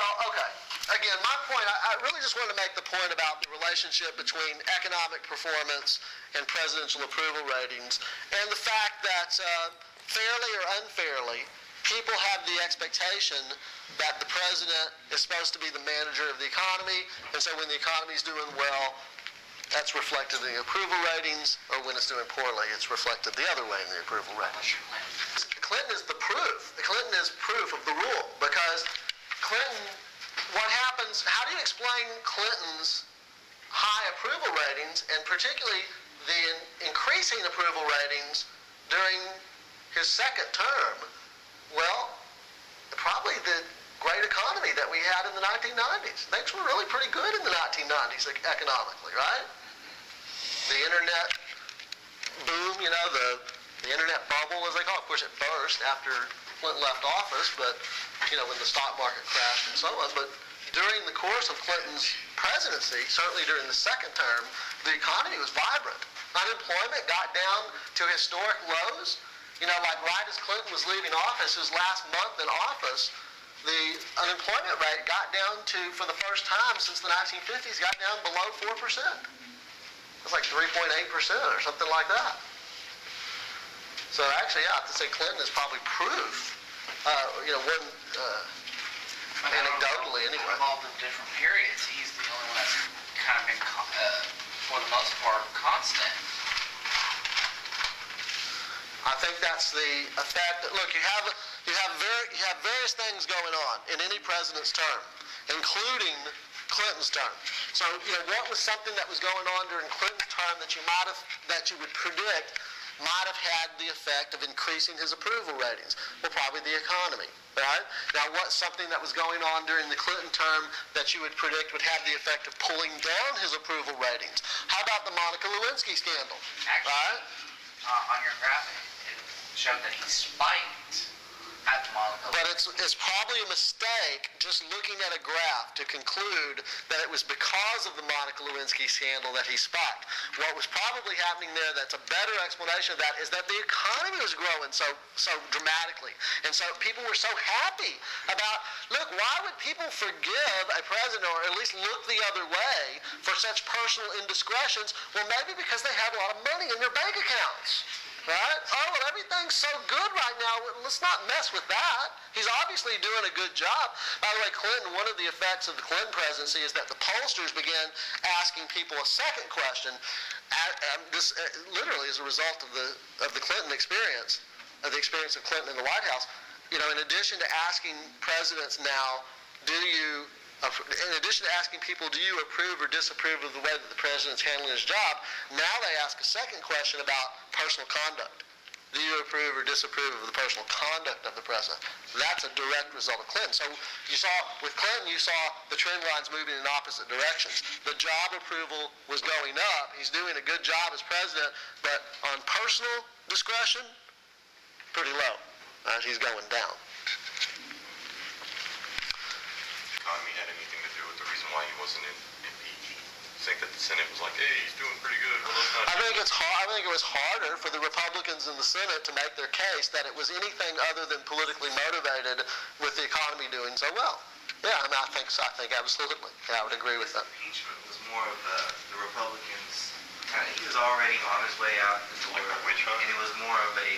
Well, okay. Again, my point, I really just wanted to make the point about the relationship between economic performance and presidential approval ratings, and the fact that fairly or unfairly, people have the expectation that the president is supposed to be the manager of the economy, and so when the economy is doing well, that's reflected in the approval ratings, or when it's doing poorly, it's reflected the other way in the approval ratings. Clinton is the proof. Clinton is proof of the rule, because Clinton, what happens, how do you explain Clinton's high approval ratings, and particularly the increasing approval ratings during his second term? Well, probably the great economy that we had in the 1990s. Things were really pretty good in the 1990s economically, right? The internet boom, the internet bubble, as they call it. Of course, it burst after Clinton left office, but, when the stock market crashed and so on. But during the course of Clinton's presidency, certainly during the second term, the economy was vibrant. Unemployment got down to historic lows. Like right as Clinton was leaving office, his last month in office, the unemployment rate got down to, for the first time since the 1950s, got down below 4%. It's like 3.8% or something like that. So actually, I have to say Clinton is probably proof, anecdotally anyway. Involved in different periods, he's the only one that's kind of been, for the most part, constant. I think that's the effect. Look, you have various things going on in any president's term, including Clinton's term. So, what was something that was going on during Clinton's term that you would predict might have had the effect of increasing his approval ratings? Well, probably the economy, right? Now, what's something that was going on during the Clinton term that you would predict would have the effect of pulling down his approval ratings? How about the Monica Lewinsky scandal? Actually, right? On your graphic, it showed that he spiked at the Monica. But it's probably a mistake just looking at a graph to conclude that it was because of the Monica Lewinsky scandal that he spiked. What was probably happening there, that's a better explanation of that, is that the economy was growing so dramatically. And so people were so happy about, look, why would people forgive a president, or at least look the other way, for such personal indiscretions? Well, maybe because they had a lot of money in their bank accounts. Right? Oh, well, everything's so good right now. Let's not mess with that. He's obviously doing a good job. By the way, Clinton, one of the effects of the Clinton presidency is that the pollsters began asking people a second question. This literally is a result of the Clinton experience, of the experience of Clinton in the White House. In addition to asking presidents now, in addition to asking people, do you approve or disapprove of the way that the president's handling his job, now they ask a second question about personal conduct. Do you approve or disapprove of the personal conduct of the president? That's a direct result of Clinton. So with Clinton, you saw the trend lines moving in opposite directions. The job approval was going up. He's doing a good job as president, but on personal discretion, pretty low. He's going down. Economy had anything to do with the reason why he wasn't impeached? You think that the Senate was like, hey, he's doing pretty good. Well, let's not. I think it was harder for the Republicans in the Senate to make their case that it was anything other than politically motivated with the economy doing so well. Yeah, I think absolutely. Yeah, I would agree with that. Impeachment was more of the Republicans. He was already on his way out the door, Like a witch hunt? and it was more of a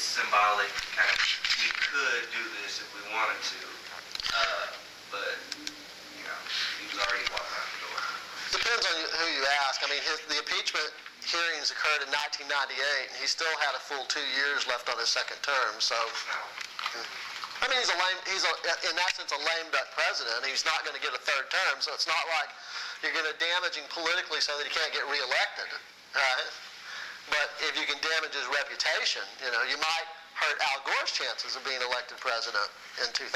symbolic kind of. We could do this if we wanted to. But, he was already walking out the door. Depends on who you ask. I mean, the impeachment hearings occurred in 1998, and he still had a full 2 years left on his second term. So, I mean, he's in that sense a lame duck president. He's not going to get a third term, so it's not like you're going to damage him politically so that he can't get reelected, right? But if you can damage his reputation, you might hurt Al Gore's chances of being elected president in 2000.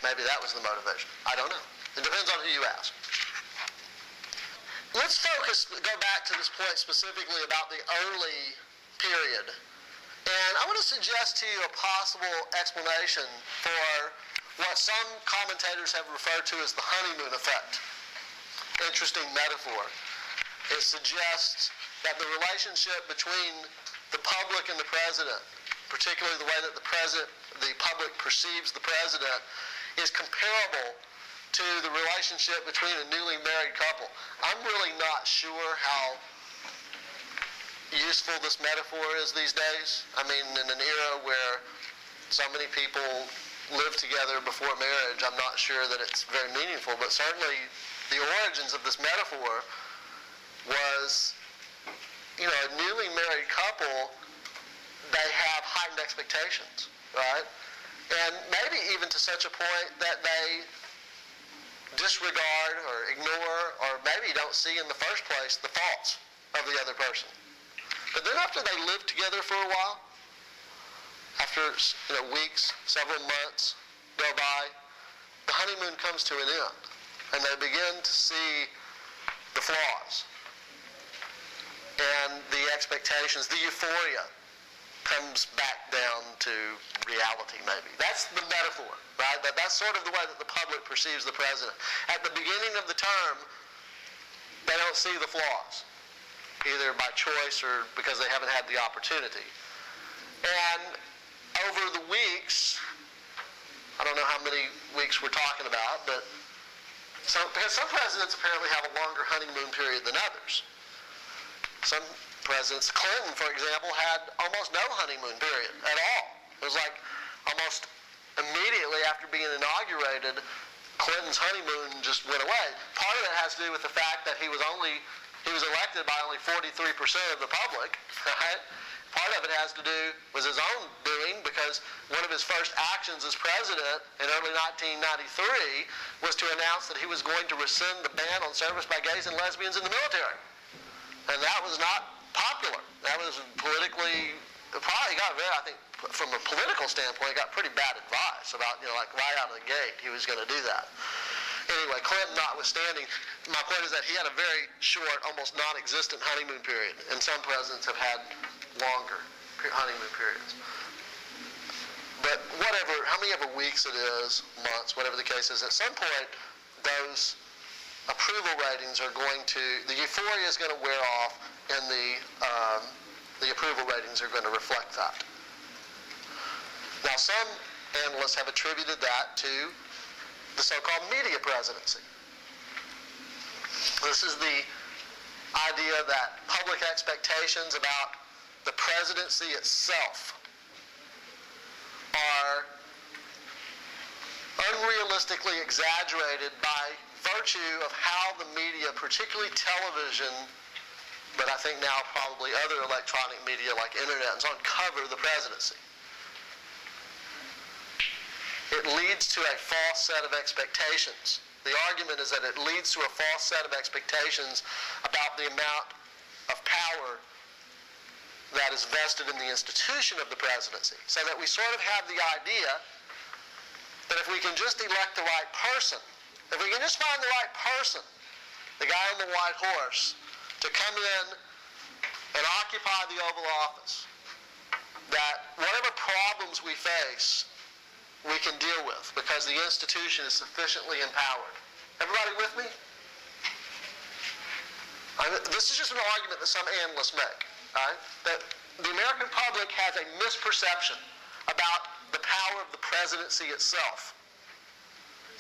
Maybe that was the motivation. I don't know. It depends on who you ask. Let's go back to this point specifically about the early period. And I want to suggest to you a possible explanation for what some commentators have referred to as the honeymoon effect. Interesting metaphor. It suggests that the relationship between the public and the president, particularly the way that the public perceives the president, is comparable to the relationship between a newly married couple. I'm really not sure how useful this metaphor is these days. I mean, in an era where so many people live together before marriage, I'm not sure that it's very meaningful, but certainly the origins of this metaphor was, you know, a newly married couple, they have heightened expectations, right? And maybe even to such a point that they disregard or ignore or maybe don't see in the first place the faults of the other person. But then after they live together for a while, after weeks, several months go by, the honeymoon comes to an end, and they begin to see the flaws and the expectations, the euphoria comes back down to reality maybe. That's the metaphor, right? That's sort of the way that the public perceives the president. At the beginning of the term, they don't see the flaws, either by choice or because they haven't had the opportunity. And over the weeks, I don't know how many weeks we're talking about, but because some presidents apparently have a longer honeymoon period than others. Some presidents, Clinton, for example, had almost no honeymoon period at all. It was like almost immediately after being inaugurated, Clinton's honeymoon just went away. Part of it has to do with the fact that he was elected by only 43% of the public, right? Part of it has to do with his own doing, because one of his first actions as president in early 1993 was to announce that he was going to rescind the ban on service by gays and lesbians in the military. And that was not popular. That was politically, probably got very, I think, from a political standpoint, got pretty bad advice about, like right out of the gate, he was going to do that. Anyway, Clinton notwithstanding, my point is that he had a very short, almost non-existent honeymoon period, and some presidents have had longer honeymoon periods. But whatever, how many ever weeks it is, months, whatever the case is, at some point, those approval ratings are going to, the euphoria is going to wear off, and the approval ratings are going to reflect that. Now, some analysts have attributed that to the so-called media presidency. This is the idea that public expectations about the presidency itself are unrealistically exaggerated by virtue of how the media, particularly television, but I think now probably other electronic media like internet and so on, cover the presidency. It leads to a false set of expectations. The argument is that it leads to a false set of expectations about the amount of power that is vested in the institution of the presidency, so that we sort of have the idea that if we can just elect the right person, if we can just find the right person, the guy on the white horse, to come in and occupy the Oval Office, that whatever problems we face, we can deal with because the institution is sufficiently empowered. Everybody with me? This is just an argument that some analysts make, right? That the American public has a misperception about the power of the presidency itself.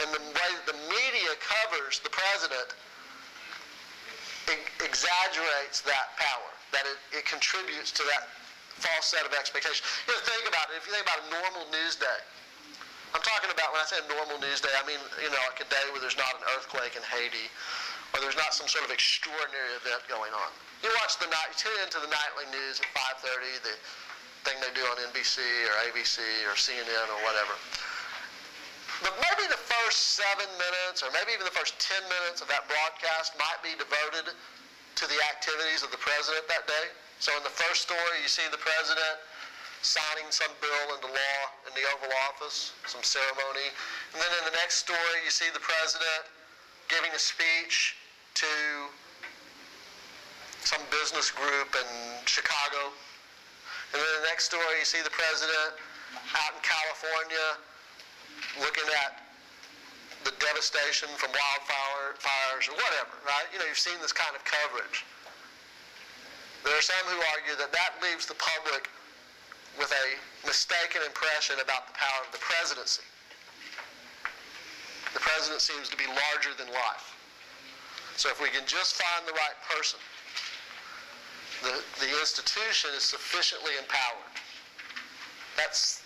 And the way that the media covers the president exaggerates that power, that it contributes to that false set of expectations. Think about it. If you think about a normal news day, I'm talking about, when I say a normal news day, I mean, like a day where there's not an earthquake in Haiti, or there's not some sort of extraordinary event going on. You tune into the nightly news at 5:30, the thing they do on NBC or ABC or CNN or whatever. But maybe the first 7 minutes, or maybe even the first 10 minutes of that broadcast might be devoted to the activities of the president that day. So in the first story, you see the president signing some bill into law in the Oval Office, some ceremony. And then in the next story, you see the president giving a speech to some business group in Chicago. And then in the next story, you see the president out in California looking at the devastation from wildfires or whatever, right? You've seen this kind of coverage. There are some who argue that that leaves the public with a mistaken impression about the power of the presidency. president seems to be larger than life. So if we can just find the right person, the institution is sufficiently empowered. That's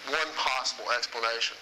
one possible explanation.